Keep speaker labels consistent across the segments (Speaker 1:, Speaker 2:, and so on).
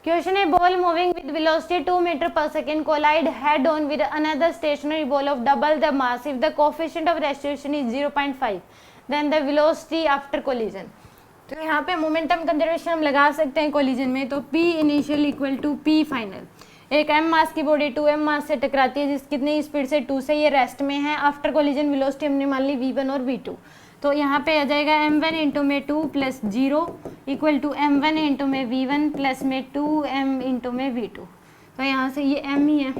Speaker 1: Question: a ball moving with velocity 2 meter per second collide head on with another stationary ball of double the mass. If the coefficient of restitution is 0.5, then the velocity after collision. तो यहाँ पे momentum conservation हम लगा सकते हैं collision में, तो P initial equal to P final. एक m मास की बॉडी 2m मास से टकराती है जिस कितनी स्पीड से 2 से, ये रेस्ट में है। आफ्टर कोलिजन वेलोसिटी हमने मान ली v1 और v2, तो यहाँ पे आ जाएगा m1 इंटू में 2 plus 0 equal to m1 into में v1 प्लस में 2m इंटू में v2। तो यहाँ से ये m ही है,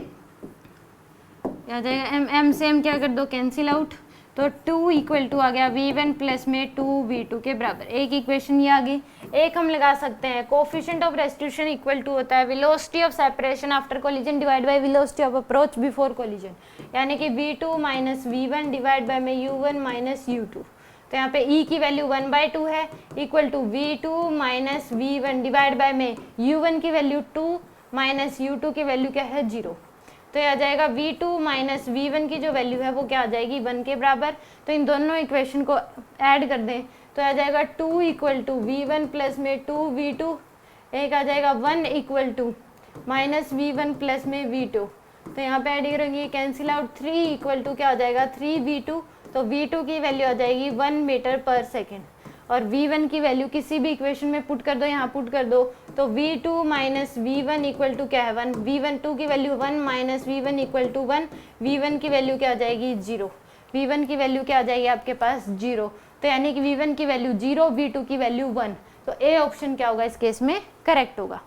Speaker 1: आ जाएगा m से m क्या कर दो कैंसिल आउट, तो 2 इक्वल टू आ गया v1 प्लस में 2v2 के बराबर। एक इक्वेशन ये आ गई। एक हम लगा सकते हैं coefficient of restitution equal to होता है velocity of separation after collision divide by velocity of approach before collision, यानी कि v2 minus v1 divide by में u1 माइनस u2। तो यहाँ पे e की वैल्यू 1/2 है equal to v2 minus v1 divide by में u1 की वैल्यू 2 माइनस u2 की वैल्यू क्या है 0। तो ये आ जाएगा v2 माइनस v1 की जो वैल्यू है वो क्या आ जाएगी 1 के बराबर। तो इन दोनों इक्वेशन को ऐड कर दें तो आ जाएगा 2 इक्वल टू v1 प्लस में 2v2, एक आ जाएगा 1 equal to minus v1 plus में v2। तो यहाँ पे ऐड करेंगे कैंसिल आउट, 3 इक्वल टू क्या आ जाएगा 3v2, तो v2 की वैल्यू आ जाएगी 1 मीटर पर सेकेंड, और v1 की वैल्यू किसी भी इक्वेशन में पुट कर दो, यहाँ पुट कर दो, तो v2 minus v1 equal to क्या है 1, v1 की value 1 minus v1 equal to 1, v1 की वैल्यू क्या आ जाएगी 0, v1 की वैल्यू क्या आ जाएगी आपके पास 0। तो यानी कि v1 की वैल्यू 0, v2 की वैल्यू 1, तो ए ऑप्शन क्या होगा इस केस में करेक्ट होगा।